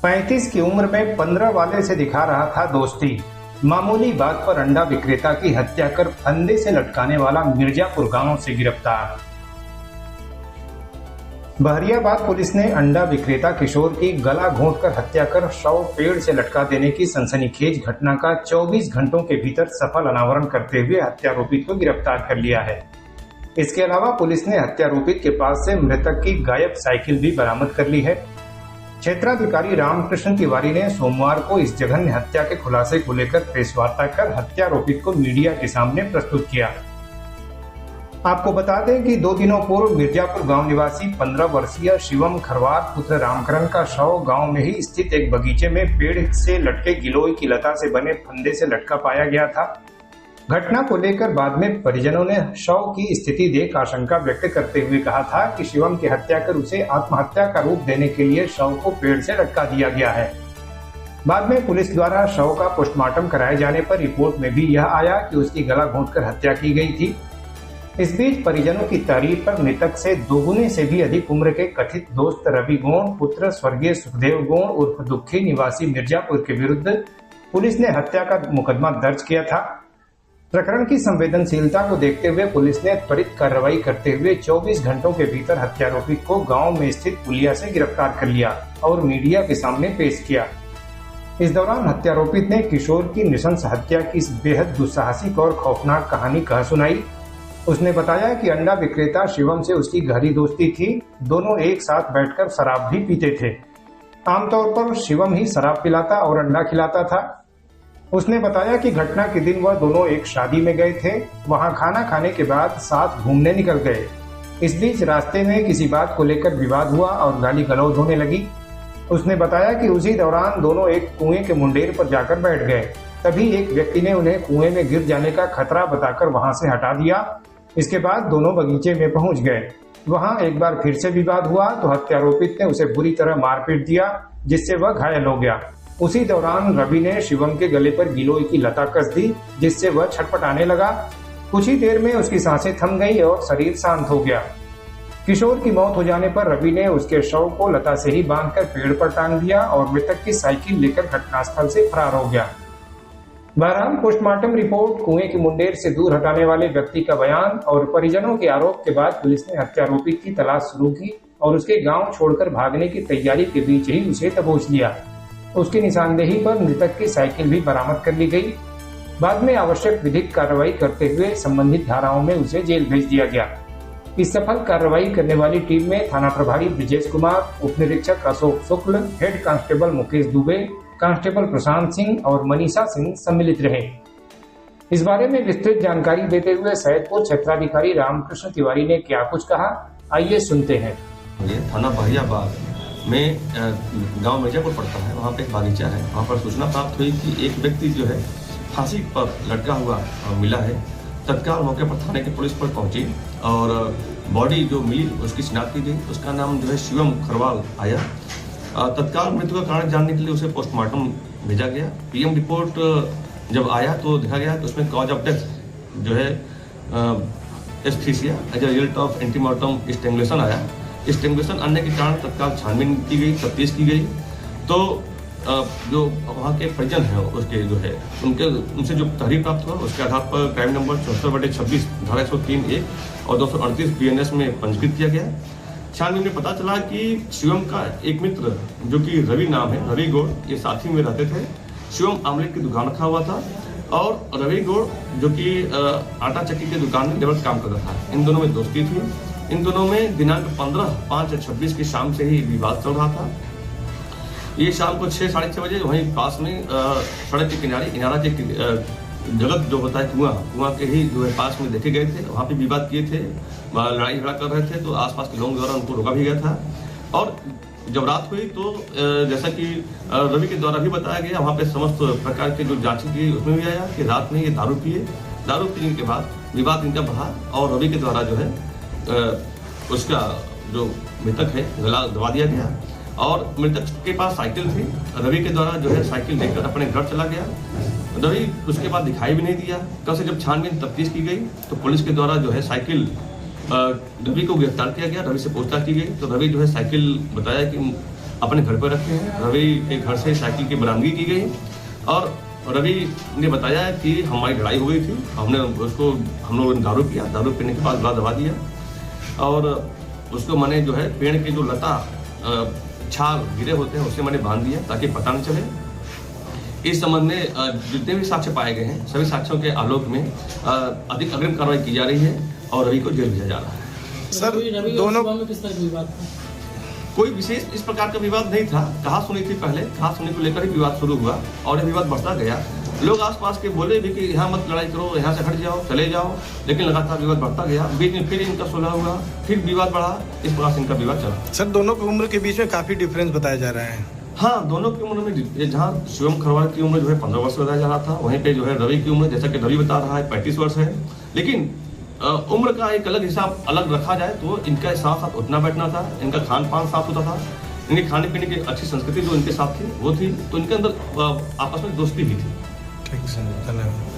35 की उम्र में 15 वाले से दिखा रहा था दोस्ती। मामूली बात पर अंडा विक्रेता की हत्या कर फंदे से लटकाने वाला मिर्जापुर गांव से गिरफ्तार। बहरियाबाद पुलिस ने अंडा विक्रेता किशोर की गला घोंटकर हत्या कर शव पेड़ से लटका देने की सनसनीखेज घटना का 24 घंटों के भीतर सफल अनावरण करते हुए हत्यारोपित को गिरफ्तार कर लिया है। इसके अलावा पुलिस ने हत्यारोपित के पास से मृतक की गायब साइकिल भी बरामद कर ली है। क्षेत्राधिकारी रामकृष्ण तिवारी ने सोमवार को इस जघन्य हत्या के खुलासे को लेकर प्रेस वार्ता कर हत्यारोपित को मीडिया के सामने प्रस्तुत किया। आपको बता दें कि 2 दिनों पूर्व मिर्जापुर गांव निवासी 15 वर्षीय शिवम खरवार पुत्र रामकरण का शव गांव में ही स्थित एक बगीचे में पेड़ से लटके गिलोय की लता से बने फंदे से लटका पाया गया था। घटना को लेकर बाद में परिजनों ने शव की स्थिति देख आशंका व्यक्त करते हुए कहा था कि शिवम की हत्या कर उसे आत्महत्या का रूप देने के लिए शव को पेड़ से लटका दिया गया है। बाद में पुलिस द्वारा शव का पोस्टमार्टम कराए जाने पर रिपोर्ट में भी यह आया कि उसकी गला घोंटकर हत्या की गई थी। इस बीच परिजनों की तारीफ पर मृतक से दोगुने से भी अधिक उम्र के कथित दोस्त रवि गोंड पुत्र स्वर्गीय सुखदेव गोंड उर्फ दुखी निवासी मिर्जापुर के विरुद्ध पुलिस ने हत्या का मुकदमा दर्ज किया था। प्रकरण की संवेदनशीलता को देखते हुए पुलिस ने त्वरित कार्रवाई करते हुए 24 घंटों के भीतर हत्यारोपित को गांव में स्थित पुलिया से गिरफ्तार कर लिया और मीडिया के सामने पेश किया। इस दौरान हत्यारोपित ने किशोर की नृशंस हत्या की इस बेहद दुस्साहसिक और खौफनाक कहानी कह सुनाई। उसने बताया कि अंडा विक्रेता शिवम से उसकी गहरी दोस्ती थी। दोनों एक साथ बैठकर शराब भी पीते थे। आमतौर पर शिवम ही शराब पिलाता और अंडा खिलाता था। उसने बताया कि घटना के दिन वह दोनों एक शादी में गए थे। वहां खाना खाने के बाद साथ घूमने निकल गए। इस बीच रास्ते में किसी बात को लेकर विवाद हुआ और गाली गलौज होने लगी। उसने बताया कि उसी दौरान दोनों एक कुएं के मुंडेर पर जाकर बैठ गए। तभी एक व्यक्ति ने उन्हें कुएं में गिर जाने का खतरा बताकर वहां से हटा दिया। इसके बाद दोनों बगीचे में पहुंच गए। वहां एक बार फिर से विवाद हुआ तो हत्यारोपित ने उसे बुरी तरह मारपीट दिया, जिससे वह घायल हो गया। उसी दौरान रवि ने शिवम के गले पर गिलोय की लता कस दी, जिससे वह छटपटाने लगा। कुछ ही देर में उसकी सांसें थम गई और शरीर शांत हो गया। किशोर की मौत हो जाने पर रवि ने उसके शव को लता से ही बांधकर पेड़ पर टांग दिया और मृतक की साइकिल लेकर घटनास्थल से फरार हो गया। बहरहाल पोस्टमार्टम रिपोर्ट, कुएं की मुंडेर से दूर हटाने वाले व्यक्ति का बयान और परिजनों के आरोप के बाद पुलिस ने हत्यारोपित की तलाश शुरू की और उसके गांव छोड़कर भागने की तैयारी के बीच ही उसे दबोच लिया। उसकी निशानदेही पर मृतक की साइकिल भी बरामद कर ली गई। बाद में आवश्यक विधिक कार्रवाई करते हुए संबंधित धाराओं में उसे जेल भेज दिया गया। इस सफल कार्रवाई करने वाली टीम में थाना प्रभारी ब्रिजेश कुमार, उप निरीक्षक Ashok Shukla, head constable Mukesh Dubey, constable Prashant Singh और मनीषा सिंह सम्मिलित रहे। इस बारे में विस्तृत जानकारी देते हुए सैदपुर क्षेत्राधिकारी रामकृष्ण तिवारी ने क्या कुछ कहा, आइए सुनते हैं। थाना बहरियाबाद में गांव मिर्जापुर पड़ता है, वहाँ पे एक बागीचा है। वहाँ पर सूचना प्राप्त हुई कि एक व्यक्ति जो है फांसी पर लटका हुआ मिला है। तत्काल मौके पर थाने की पुलिस पर पहुंची और बॉडी जो मिली उसकी शिनाख्त की गई। उसका नाम जो है शिवम खरवाल आया। तत्काल मृत्यु का कारण जानने के लिए उसे पोस्टमार्टम भेजा गया। पीएम रिपोर्ट जब आया तो देखा गया कि उसमें कॉज ऑफ डेथ जो है asphyxia as a result of antemortem strangulation आया। स्ट्रैंगुलेशन आने के कारण तत्काल छानबीन की गई, तफ्तीश की गई। तो जो वहाँ के परिजन हैं उसके जो है उनसे जो तहरीर प्राप्त हुआ उसके आधार पर क्राइम नंबर 74/26 धारा 103(a) और 238 BNS में पंजीकृत किया गया। छानबीन में पता चला कि शिवम का एक मित्र जो कि रवि नाम है, रवि गौड़, ये साथी में रहते थे। शिवम आमलेट की दुकान रखा हुआ था और रवि गौड़ जो कि आटा चक्की की दुकान में लेबर काम कर रहा था। इन दोनों में दोस्ती थी। इन दोनों में दिनांक 15/5/26 की शाम से ही विवाद चल रहा था। ये शाम को 6 साढ़े 6 बजे वहीं पास में सड़क के किनारे इनारा के जगत जो होता है कुआं के ही जो है पास में देखे गए थे। वहाँ पे विवाद किए थे, लड़ाई झगड़ा कर रहे थे, तो आसपास के लोगों द्वारा उनको रोका भी गया था। और जब रात हुई तो जैसा कि रवि के द्वारा भी बताया गया, वहाँ पे समस्त प्रकार के जो जांच की उसमें भी आया कि रात में ये दारू पीने के बाद विवाद इनका बढ़ा और रवि के द्वारा जो है उसका जो मृतक है गला दबा दिया गया। और मृतक के पास साइकिल थी। रवि के द्वारा जो है साइकिल लेकर अपने घर चला गया। रवि उसके बाद दिखाई भी नहीं दिया। कल से जब छानबीन तफ्तीश की गई तो पुलिस के द्वारा जो है साइकिल रवि को गिरफ्तार किया गया। रवि से पूछताछ की गई तो रवि जो है साइकिल बताया कि अपने घर पर रखे हैं। रवि के घर से साइकिल की बरामदगी की गई और रवि ने बताया कि हमारी लड़ाई हो गई थी, हम लोगों ने दारू पिया, दारू पीने के बाद गला दबा दिया और उसको मैंने जो है पेड़ के जो लता छाल गिरे होते हैं उससे मैंने बांध दिया ताकि पता न चले। इस संबंध में जितने भी साक्ष्य पाए गए हैं सभी साक्ष्यों के आलोक में अधिक अग्रिम कार्रवाई की जा रही है और रवि को जेल भेजा जा रहा है। सर दोनों में किस तरह की विवाद था? कोई विशेष इस प्रकार का विवाद नहीं था। कहा सुनी थी, पहले कहा सुनी को लेकर ही विवाद शुरू हुआ और यह विवाद बढ़ता गया। लोग आसपास के बोले भी कि यहाँ मत लड़ाई करो, यहाँ से हट जाओ, चले जाओ, लेकिन लगातार विवाद बढ़ता गया। बीच में फिर इनका सुलह हुआ, फिर विवाद बढ़ा, इस प्रकार से इनका विवाद चला। सर दोनों की उम्र के बीच में काफी डिफरेंस बताया जा रहा है। हाँ, दोनों की उम्र में जहाँ शिवम खरवार की उम्र जो है 15 वर्ष बताया जा रहा था, वहीं पे जो है रवि की उम्र जैसा कि रवि बता रहा है 35 वर्ष है। लेकिन उम्र का एक अलग हिसाब अलग रखा जाए तो इनका साथ साथ उठना बैठना था, इनका खान पान साथ होता था, इनके खाने पीने की अच्छी संस्कृति जो इनके साथ थी वो थी, तो इनके अंदर आपस में दोस्ती भी थी। ठीक सर, धन्यवाद।